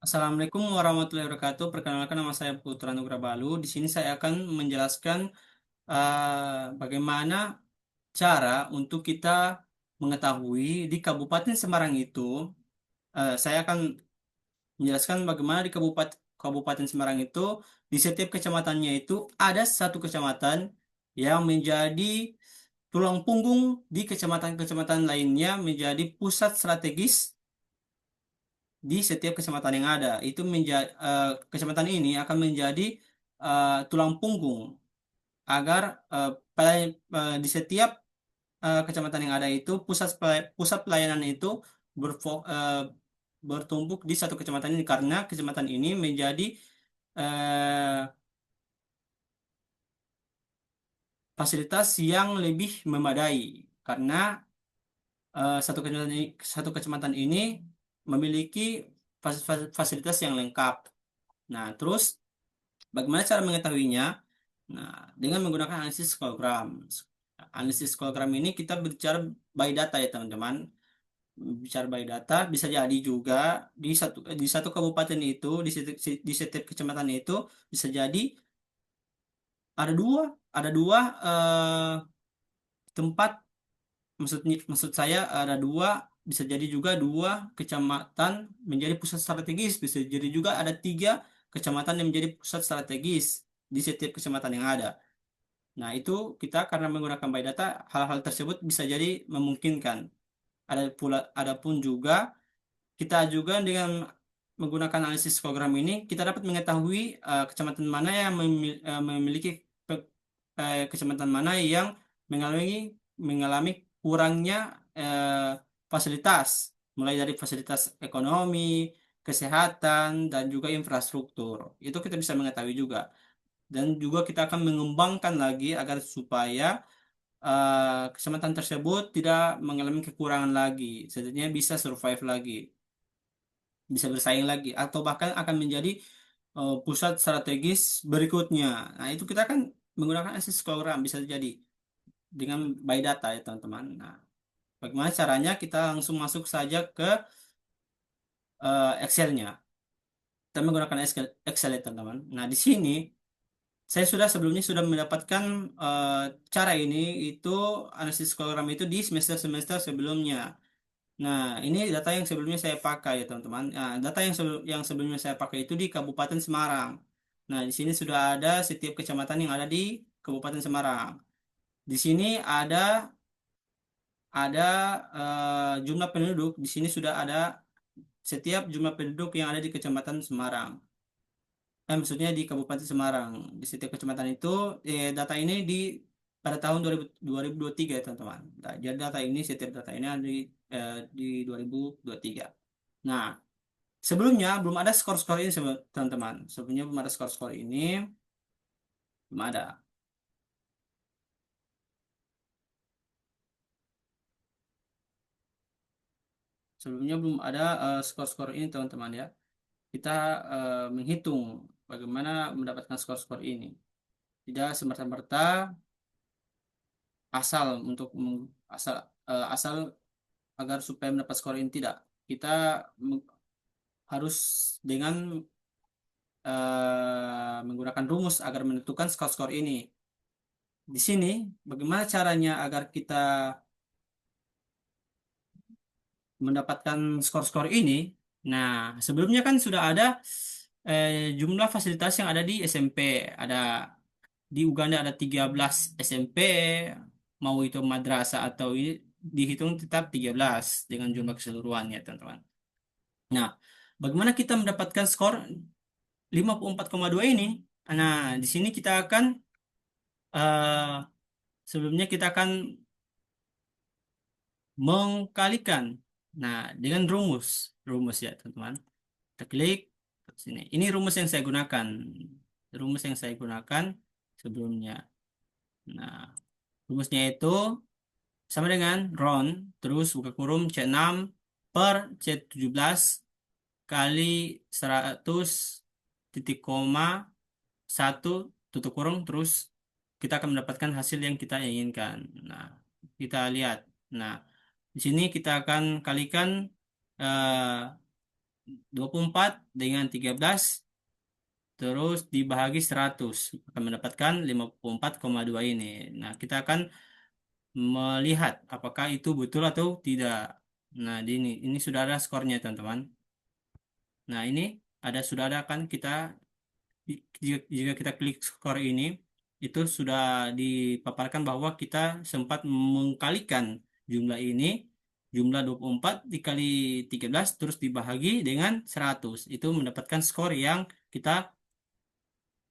Assalamualaikum warahmatullahi wabarakatuh. Perkenalkan nama saya Putra Nugra Balu. Di sini saya akan menjelaskan bagaimana cara untuk kita mengetahui di Kabupaten Semarang itu. Saya akan menjelaskan bagaimana di Kabupaten Semarang itu di setiap kecamatannya itu ada satu kecamatan yang menjadi tulang punggung di kecamatan-kecamatan lainnya menjadi pusat strategis di setiap kecamatan yang ada. Itu menjadi kecamatan ini akan menjadi tulang punggung agar di setiap kecamatan yang ada itu pusat pelayanan itu bertumpuk di satu kecamatan ini karena kecamatan ini menjadi eh, fasilitas yang lebih memadai karena satu kecamatan ini memiliki fasilitas yang lengkap. Nah, terus bagaimana cara mengetahuinya? Nah, dengan menggunakan analisis skologram. Analisis skologram ini kita berbicara by data ya teman-teman. Bicara by data bisa jadi juga di satu kabupaten itu di setiap kecamatan itu bisa jadi ada dua ada dua tempat. Maksud saya ada dua, bisa jadi juga dua kecamatan menjadi pusat strategis, bisa jadi juga ada tiga kecamatan yang menjadi pusat strategis di setiap kecamatan yang ada. Nah, itu kita karena menggunakan by data, hal-hal tersebut bisa jadi memungkinkan. Adapun juga kita juga dengan menggunakan analisis program ini, kita dapat mengetahui kecamatan mana yang memiliki kecamatan mana yang mengalami mengalami kurangnya fasilitas, mulai dari fasilitas ekonomi, kesehatan, dan juga infrastruktur. Itu kita bisa mengetahui juga. Dan juga kita akan mengembangkan lagi agar supaya kecamatan tersebut tidak mengalami kekurangan lagi, setidaknya bisa survive lagi, bisa bersaing lagi, atau bahkan akan menjadi pusat strategis berikutnya. Nah, itu kita akan menggunakan akses program bisa jadi dengan by data ya teman-teman. Nah, bagaimana caranya? Kita langsung masuk saja ke Excel-nya. Kita menggunakan Excel ya teman-teman. Nah, di sini saya sebelumnya sudah mendapatkan eh, cara ini itu analisis program itu di semester-semester sebelumnya. Nah, ini data yang sebelumnya saya pakai ya teman-teman. Nah, data yang sebelumnya saya pakai itu di Kabupaten Semarang. Nah, di sini sudah ada setiap kecamatan yang ada di Kabupaten Semarang. Di sini ada jumlah penduduk. Di sini sudah ada setiap jumlah penduduk yang ada di Kecamatan Semarang. Maksudnya di Kabupaten Semarang. Di setiap kecamatan itu data ini pada tahun 2023 ya teman-teman. Nah, jadi setiap data ini ada di 2023. Nah, sebelumnya belum ada skor-skor ini teman-teman. Sebelumnya belum ada skor-skor ini, belum ada. Sebelumnya belum ada skor-skor ini teman-teman ya. Kita menghitung bagaimana mendapatkan skor-skor ini. Tidak semerta-merta asal asal agar supaya mendapat skor ini tidak. Kita harus dengan menggunakan rumus agar menentukan skor-skor ini. Di sini bagaimana caranya agar kita mendapatkan skor-skor ini? Nah, sebelumnya kan sudah ada jumlah fasilitas yang ada di SMP. Ada di Uganda ada 13 SMP, mau itu madrasah atau ini dihitung tetap 13 dengan jumlah keseluruhannya, teman-teman. Nah, bagaimana kita mendapatkan skor 54,2 ini? Nah, di sini kita akan eh, sebelumnya kita akan mengkalikan. Nah, dengan rumus ya, teman-teman. Kita klik ke sini. Ini rumus yang saya gunakan. Rumus yang saya gunakan sebelumnya. Nah, rumusnya itu sama dengan RON, terus buka kurung C6 per C17 kali 100 titik koma 1 tutup kurung, terus kita akan mendapatkan hasil yang kita inginkan. Nah, kita lihat. Nah, di sini kita akan kalikan eh, 24 dengan 13 terus dibagi 100 akan mendapatkan 54,2 ini. Nah, kita akan melihat apakah itu betul atau tidak. Nah, ini sudah ada skornya, teman-teman. Nah, ini sudah ada kan kita jika kita klik skor ini itu sudah dipaparkan bahwa kita sempat mengkalikan jumlah ini, jumlah 24 dikali 13 terus dibahagi dengan 100 itu mendapatkan skor yang kita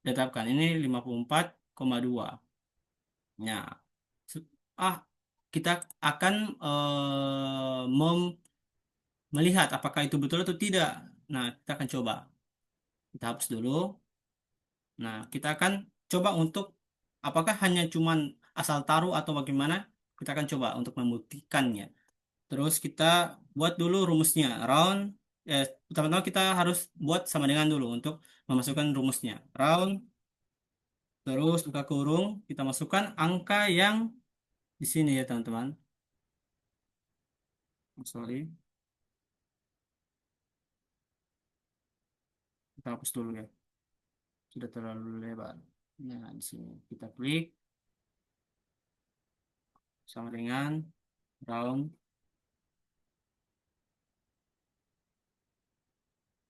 tetapkan. Ini 54,2. Nah, se- ah kita akan melihat apakah itu betul atau tidak. Nah, kita akan coba. Kita hapus dulu. Nah, kita akan coba untuk apakah hanya cuman asal taruh atau bagaimana? Kita akan coba untuk membuktikannya. Terus kita buat dulu rumusnya. Pertama-tama kita harus buat sama dengan dulu untuk memasukkan rumusnya. Round, terus buka kurung, kita masukkan angka yang di sini ya teman-teman. Sorry, kita hapus dulu ya. Sudah terlalu lebar. Nah, di sini kita klik sama dengan round,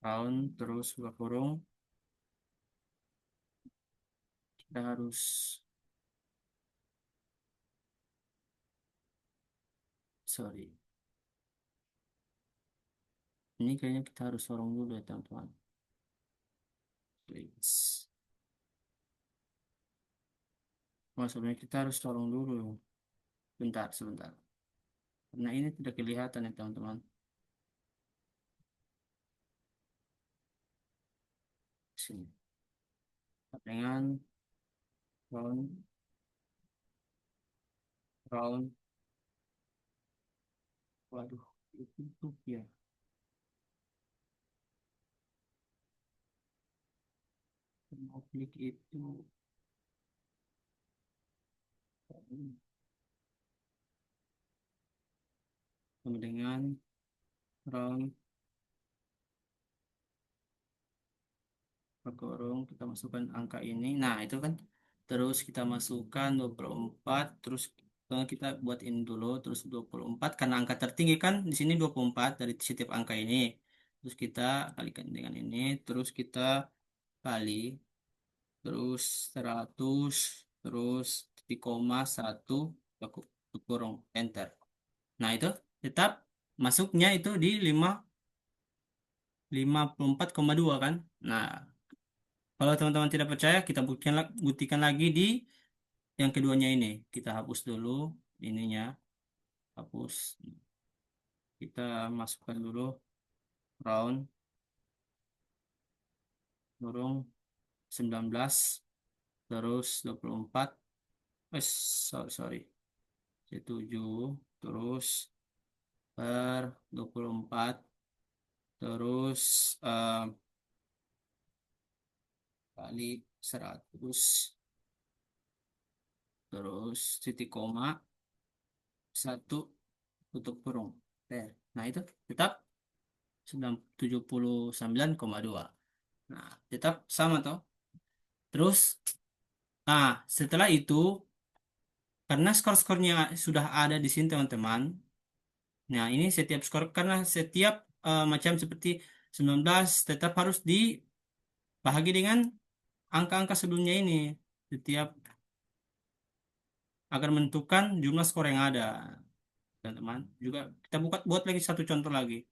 round, terus buka kurung. Kita harus, sorry, ini kayaknya kita harus sorong dulu ya teman-teman. Please. Maksudnya kita harus sorong dulu. Bentar, sebentar. Karena ini tidak kelihatan ya teman-teman. Sini. Dengan round, round. Waduh, itu ya. Mau klik itu sama dengan round kurung kita masukkan angka ini. Nah, itu kan terus kita masukkan 24 terus kita buat ini dulu terus 24 karena angka tertinggi kan di sini 24 dari setiap angka ini. Terus kita kalikan dengan ini terus kita kali terus 100 terus titik koma satu kurung enter. Nah, itu tetap masuknya itu di 54,2 kan. Nah, kalau teman-teman tidak percaya, kita buktikan lagi di yang keduanya ini. Kita hapus dulu ininya, hapus. Kita masukkan dulu round burung 19 terus 24. Sorry, sorry. 7 terus per 24 terus kali 100 terus titik koma satu tutup kurung. Nah, itu tetap 79,2. Nah, tetap sama toh. Terus, setelah itu, karena skor-skornya sudah ada di sini teman-teman. Nah, ini setiap skor karena setiap macam seperti 19 tetap harus dibahagi dengan angka-angka sebelumnya ini. Setiap agar menentukan jumlah skor yang ada, teman-teman. Juga kita buat lagi satu contoh lagi.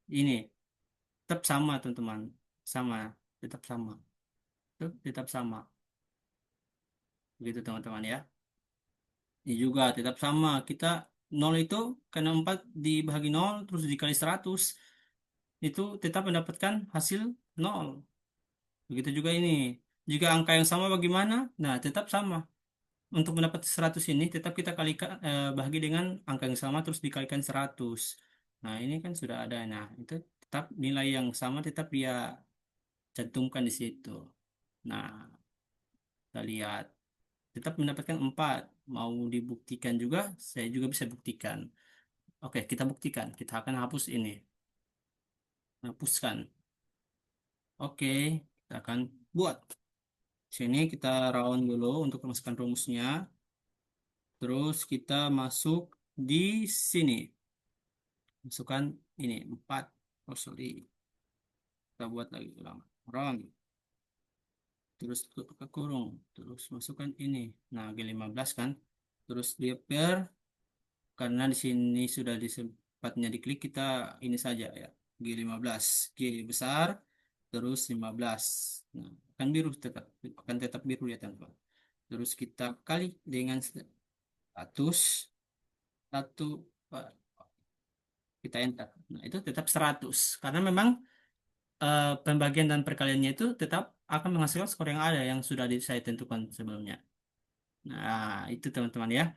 Ini tetap sama, teman-teman. Sama, tetap sama. Tetap sama. Begitu, teman-teman ya. Ini juga tetap sama. Kita nol itu karena 4 dibagi nol terus dikali 100 itu tetap mendapatkan hasil nol. Begitu juga ini. Jika angka yang sama bagaimana? Nah, tetap sama. Untuk mendapat 100 ini tetap kita bahagi dengan angka yang sama terus dikalikan 100. Nah, ini kan sudah ada. Nah, itu tetap nilai yang sama tetap dia cantumkan di situ. Nah, kita lihat tetap mendapatkan 4. Mau dibuktikan juga, saya juga bisa buktikan. Oke, kita buktikan. Kita akan hapus ini. hapuskan. Oke, kita akan buat. Sini kita round dulu untuk memasukkan rumusnya. Terus kita masuk di sini. Masukkan ini 4. Oh, sorry. Kita buat lagi ulang. Round. Terus ke kurung. Terus masukkan ini. Nah, G15 kan. Terus dia per. Karena di sini sudah disempatnya diklik, kita ini saja ya. G15. G besar. Terus 15. Nah, akan biru tetap. Akan tetap biru ya teman-teman. Terus kita kali dengan 100. Satu. Kita enter. Nah, itu tetap 100. Karena memang pembagian dan perkaliannya itu tetap akan menghasilkan skor yang ada yang sudah saya tentukan sebelumnya. Nah, itu teman-teman ya.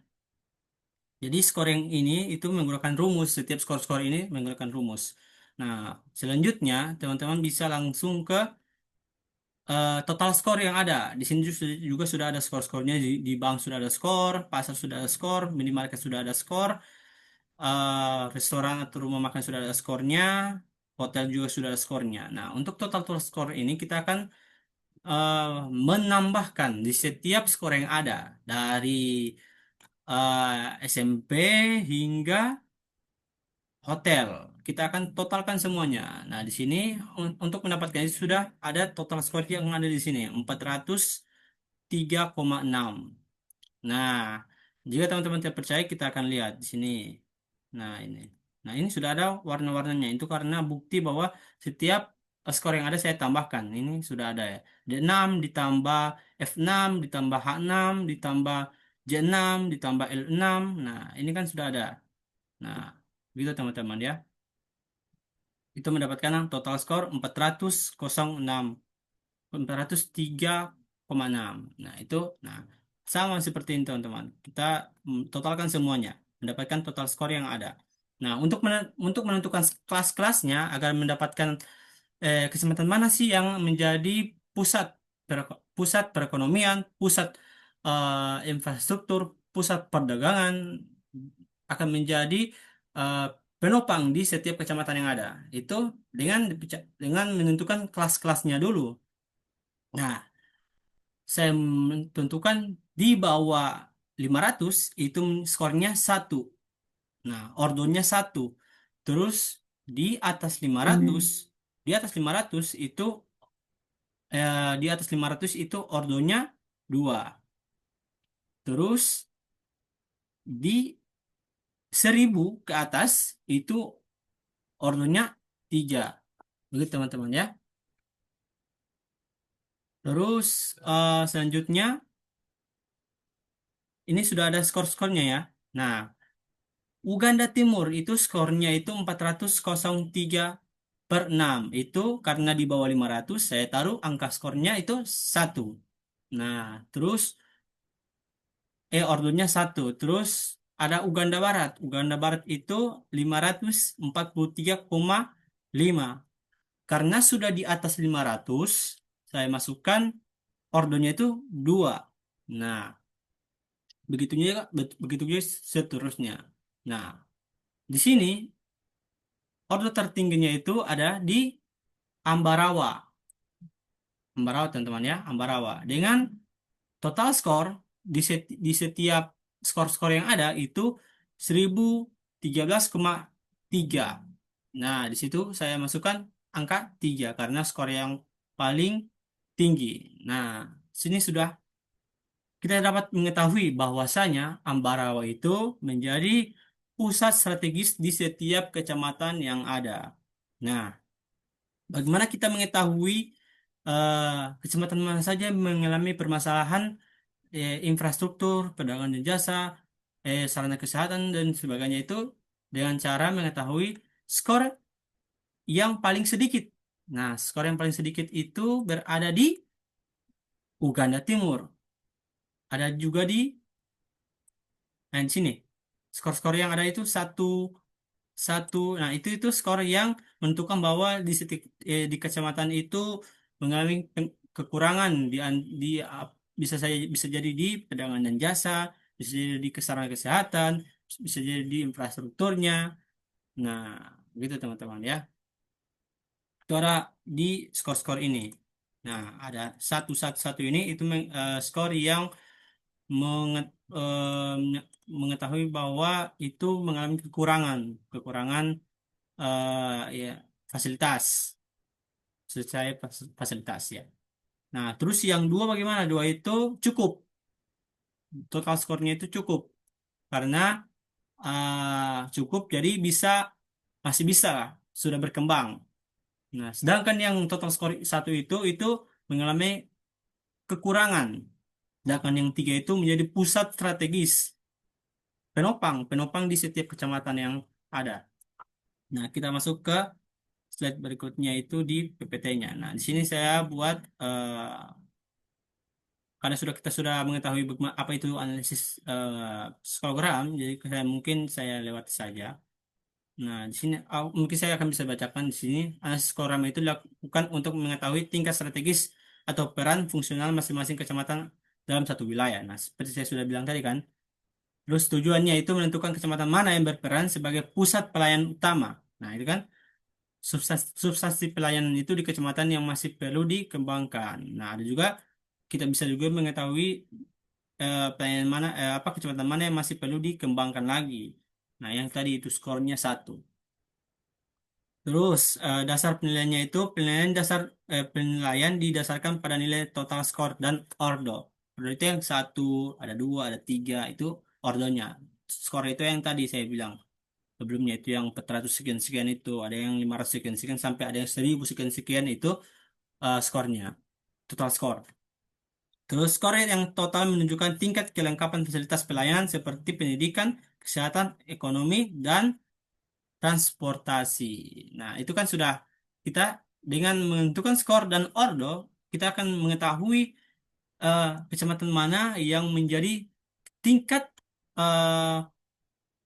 Jadi skor yang ini itu menggunakan rumus. Setiap skor-skor ini menggunakan rumus. Nah, selanjutnya teman-teman bisa langsung ke total skor yang ada. Di sini juga sudah ada skor-skornya. Di bank sudah ada skor, pasar sudah ada skor, minimarket sudah ada skor, restoran atau rumah makan sudah ada skornya, hotel juga sudah ada skornya. Nah, untuk total total skor ini kita akan eh, menambahkan di setiap skor yang ada dari SMP hingga hotel. Kita akan totalkan semuanya. Nah, di sini untuk mendapatkan itu sudah ada total skor yang ada di sini 403,6. Nah, jika teman-teman tidak percaya, kita akan lihat di sini. Nah, ini. Nah, ini sudah ada warna-warnanya. Itu karena bukti bahwa setiap skor yang ada saya tambahkan. Ini sudah ada ya. D6 ditambah F6 ditambah H6 ditambah J6 ditambah L6. Nah, ini kan sudah ada. Nah, gitu teman-teman ya. Itu mendapatkan total skor 406. 403,6. Nah, itu nah sama seperti ini teman-teman. Kita totalkan semuanya, mendapatkan total skor yang ada. Nah, untuk menentukan kelas-kelasnya agar mendapatkan kesempatan mana sih yang menjadi pusat pusat perekonomian, pusat infrastruktur, pusat perdagangan akan menjadi eh, penopang di setiap kecamatan yang ada. Itu dengan menentukan kelas-kelasnya dulu. Nah, saya menentukan di bawah 500 itu skornya satu. Nah, ordonya satu. Terus di atas 500, itu di atas 500 itu ordonya 2. Terus di 1000 ke atas itu ordonya 3. Begitu teman-teman ya. Terus selanjutnya ini sudah ada skor-skornya ya. Nah, Uganda Timur itu skornya itu 403 per 6. Itu karena di bawah 500 saya taruh angka skornya itu satu. Nah, terus ordernya satu. Terus ada Uganda Barat. Uganda Barat itu 543,5. Karena sudah di atas 500 saya masukkan ordernya itu 2. Nah, begitu juga seterusnya. Nah, di sini order tertingginya itu ada di Ambarawa. Ambarawa teman-teman ya, Ambarawa. Dengan total skor di setiap skor-skor yang ada itu 1013,3. Nah, di situ saya masukkan angka 3 karena skor yang paling tinggi. Nah, sini sudah kita dapat mengetahui bahwasanya Ambarawa itu menjadi pusat strategis di setiap kecamatan yang ada. Nah, bagaimana kita mengetahui kecamatan mana saja mengalami permasalahan infrastruktur, perdagangan dan jasa, sarana kesehatan dan sebagainya itu dengan cara mengetahui skor yang paling sedikit. Nah, skor yang paling sedikit itu berada di Uganda Timur. Ada juga di sini. Skor-skor yang ada itu satu satu. Nah, itu skor yang menentukan bahwa di kecamatan itu mengalami kekurangan bisa saya bisa jadi di perdagangan dan jasa, bisa jadi di sarana kesehatan, bisa jadi di infrastrukturnya. Nah, gitu teman-teman ya. Itu ada di skor-skor ini. Nah, ada satu satu satu ini itu skor yang mengetahui bahwa itu mengalami kekurangan, kekurangan ya fasilitas, secara fasilitas ya. Nah, terus yang dua bagaimana? Dua itu cukup, total skornya itu cukup karena cukup, jadi bisa, masih bisa lah, sudah berkembang. Nah, sedangkan yang total skor satu itu mengalami kekurangan. Sedangkan yang tiga itu menjadi pusat strategis, penopang, penopang di setiap kecamatan yang ada. Nah, kita masuk ke slide berikutnya itu di PPT-nya. Nah, di sini saya buat karena kita sudah mengetahui apa itu analisis skorogram, jadi mungkin saya lewati saja. Nah, di sini mungkin saya akan bisa bacakan di sini. Analisis skorogram itu dilakukan untuk mengetahui tingkat strategis atau peran fungsional masing-masing kecamatan dalam satu wilayah. Nah, seperti saya sudah bilang tadi kan. Terus tujuannya itu menentukan kecamatan mana yang berperan sebagai pusat pelayanan utama. Nah, itu kan substansi pelayanan itu di kecamatan yang masih perlu dikembangkan. Nah, ada juga kita bisa juga mengetahui pelayanan mana, apa kecamatan mana yang masih perlu dikembangkan lagi. Nah, yang tadi itu skornya satu. Terus dasar penilaiannya itu penilaian didasarkan pada nilai total skor dan ordo. Ordo itu yang satu, ada dua, ada tiga, itu ordonya. Skor itu yang tadi saya bilang sebelumnya, itu yang 400 sekian sekian, itu ada yang 500 sekian sekian sampai ada yang 1000 sekian sekian, itu skornya, total skor. Terus skor yang total menunjukkan tingkat kelengkapan fasilitas pelayanan seperti pendidikan, kesehatan, ekonomi, dan transportasi. Nah, itu kan sudah kita dengan menentukan skor dan ordo, kita akan mengetahui kecamatan mana yang menjadi tingkat eh,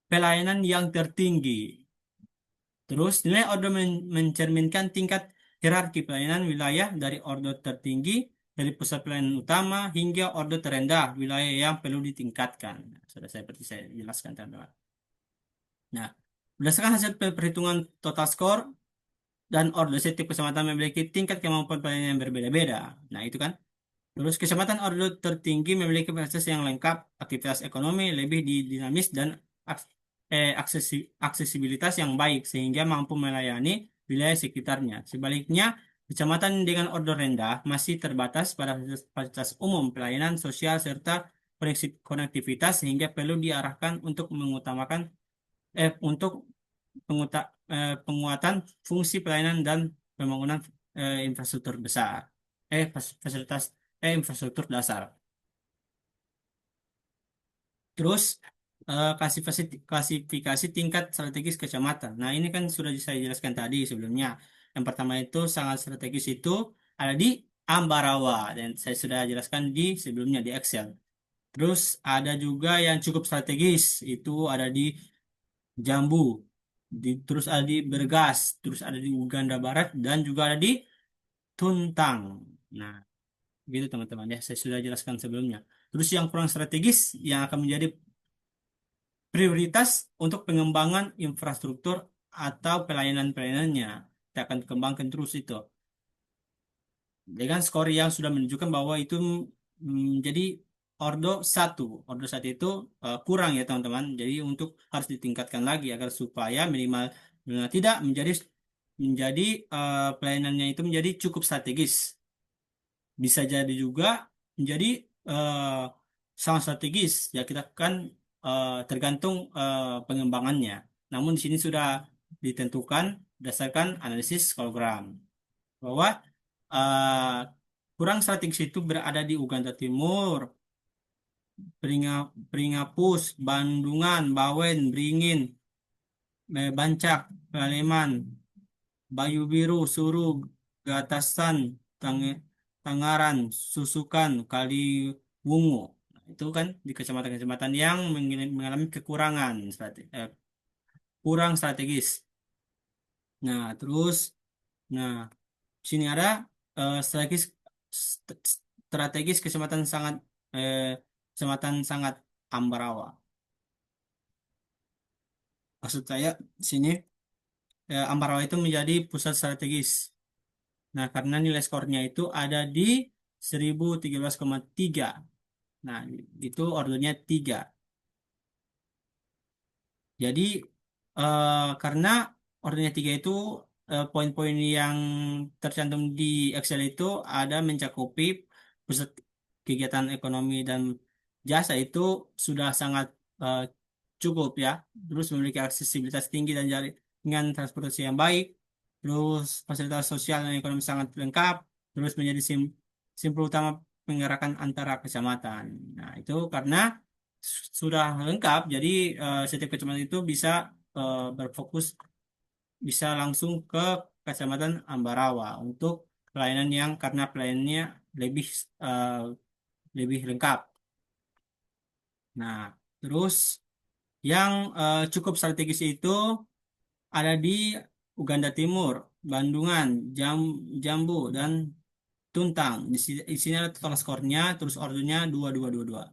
pelayanan yang tertinggi. Terus, nilai ordo mencerminkan tingkat hierarki pelayanan wilayah dari ordo tertinggi, dari pusat pelayanan utama, hingga ordo terendah, wilayah yang perlu ditingkatkan. Sudah seperti saya jelaskan, teman-teman. Nah, berdasarkan hasil perhitungan total skor dan ordo, setiap kecamatan memiliki tingkat kemampuan pelayanan yang berbeda-beda. Nah, itu kan. Terus, kecamatan ordo tertinggi memiliki fasilitas yang lengkap, aktivitas ekonomi lebih dinamis, dan aksesibilitas yang baik sehingga mampu melayani wilayah sekitarnya. Sebaliknya, kecamatan dengan ordo rendah masih terbatas pada fasilitas umum, pelayanan sosial, serta konektivitas sehingga perlu diarahkan untuk untuk penguatan fungsi pelayanan dan pembangunan infrastruktur besar. Fasilitas infrastruktur dasar. Terus klasifikasi tingkat strategis kecamatan. Nah, ini kan sudah saya jelaskan tadi sebelumnya. Yang pertama itu sangat strategis itu ada di Ambarawa, dan saya sudah jelaskan di sebelumnya di Excel. Terus ada juga yang cukup strategis itu ada di Jambu, terus ada di Bergas, terus ada di Uganda Barat, dan juga ada di Tuntang. Nah, gitu teman-teman ya, saya sudah jelaskan sebelumnya. Terus yang kurang strategis yang akan menjadi prioritas untuk pengembangan infrastruktur atau pelayanan-pelayanannya. Kita akan kembangkan terus itu. Dengan skor yang sudah menunjukkan bahwa itu menjadi ordo satu. Ordo satu itu kurang ya teman-teman. Jadi untuk harus ditingkatkan lagi agar supaya minimal, minimal tidak menjadi pelayanannya itu menjadi cukup strategis. Bisa jadi juga menjadi eh, sangat strategis. Ya kita kan tergantung pengembangannya. Namun di sini sudah ditentukan berdasarkan analisis hologram bahwa eh, kurang strategis itu berada di Uganda Timur, Pringapus, Bandungan, Bawen, Beringin, Bancak, Kaleman, Bayu Biru, Surug, Gatasan, Tangaran, Susukan, Kaliwungu. Nah, itu kan di kecamatan-kecamatan yang mengalami kekurangan kurang strategis. Nah, terus, nah, sini ada strategis strategis eh, kecamatan sangat Ambarawa. Maksud saya sini Ambarawa itu menjadi pusat strategis. Nah, karena nilai skornya itu ada di 1013,3. Nah, itu ordernya 3. Jadi karena ordernya 3 itu poin-poin yang tercantum di Excel itu ada mencakupi pusat kegiatan ekonomi dan jasa itu sudah sangat eh, cukup ya. Terus memiliki aksesibilitas tinggi dan jaringan transportasi yang baik. Terus fasilitas sosial dan ekonomi sangat lengkap. Terus menjadi simpul utama penggerakan antara kecamatan. Nah, itu karena sudah lengkap, jadi setiap kecamatan itu bisa berfokus, bisa langsung ke Kecamatan Ambarawa untuk pelayanan yang karena pelayanannya lebih eh, lebih lengkap. Nah, terus yang cukup strategis itu ada di Uganda Timur, Bandungan, Jambu, dan Tuntang. Di sini ada total skornya, terus ordernya 2222.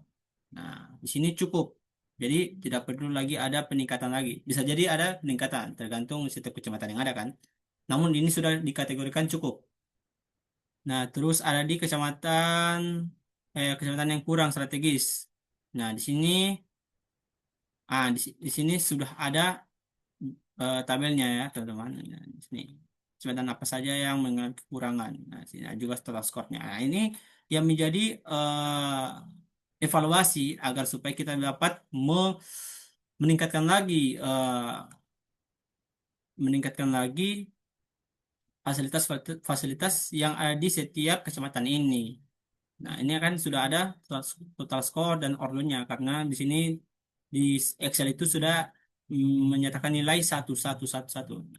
Nah, di sini cukup. Jadi tidak perlu lagi ada peningkatan lagi. Bisa jadi ada peningkatan, tergantung setiap kecamatan yang ada kan. Namun ini sudah dikategorikan cukup. Nah, terus ada di kecamatan yang kurang strategis. Nah, di sini sudah ada tabelnya ya, teman-teman. Nah, di sini kecamatan apa saja yang mengalami kekurangan. Nah, sini ada juga total skornya. Nah, ini yang menjadi evaluasi agar supaya kita dapat meningkatkan lagi meningkatkan lagi fasilitas yang ada di setiap kecamatan ini. Nah, ini kan sudah ada total score dan ordernya karena di sini di Excel itu sudah menyatakan nilai 1111.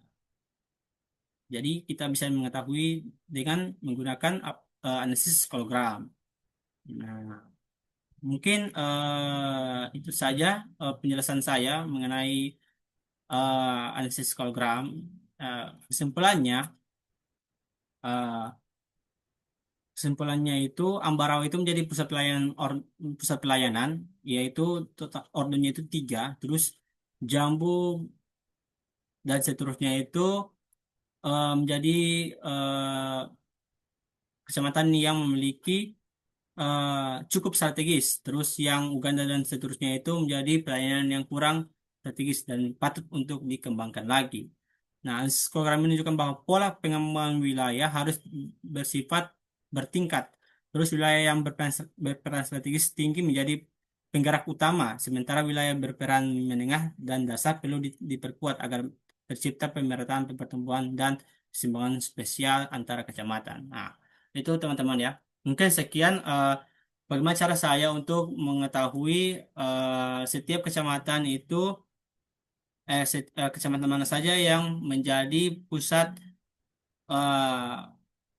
Jadi kita bisa mengetahui dengan menggunakan analisis skologram. Nah, mungkin itu saja penjelasan saya mengenai analisis skologram. Kesimpulannya, eh, kesimpulannya itu Ambarawa itu menjadi pusat pelayanan, yaitu total ordernya itu 3. Terus Jambu dan seterusnya itu menjadi eh, kecamatan yang memiliki cukup strategis. Terus yang Uganda dan seterusnya itu menjadi pelayanan yang kurang strategis dan patut untuk dikembangkan lagi. Nah, program menunjukkan bahwa pola pengembangan wilayah harus bersifat bertingkat. Terus wilayah yang berperan strategis tinggi menjadi penggerak utama, sementara wilayah berperan menengah dan dasar perlu diperkuat agar tercipta pemerataan pertumbuhan dan keseimbangan spesial antara kecamatan. Nah, itu teman-teman ya. Mungkin sekian bagaimana cara saya untuk mengetahui setiap kecamatan itu kecamatan mana saja yang menjadi pusat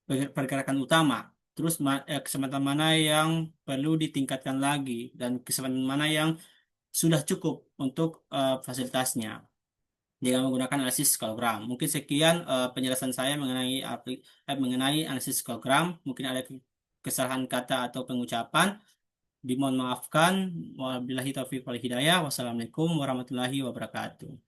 pergerakan utama. Terus kecamatan mana yang perlu ditingkatkan lagi dan kecamatan mana yang sudah cukup untuk fasilitasnya dengan menggunakan analisis skalogram. Mungkin sekian penjelasan saya mengenai analisis skalogram. Mungkin ada kesalahan kata atau pengucapan. Dimohon maafkan. Wabillahi taufiq wal hidayah. Wassalamualaikum warahmatullahi wabarakatuh.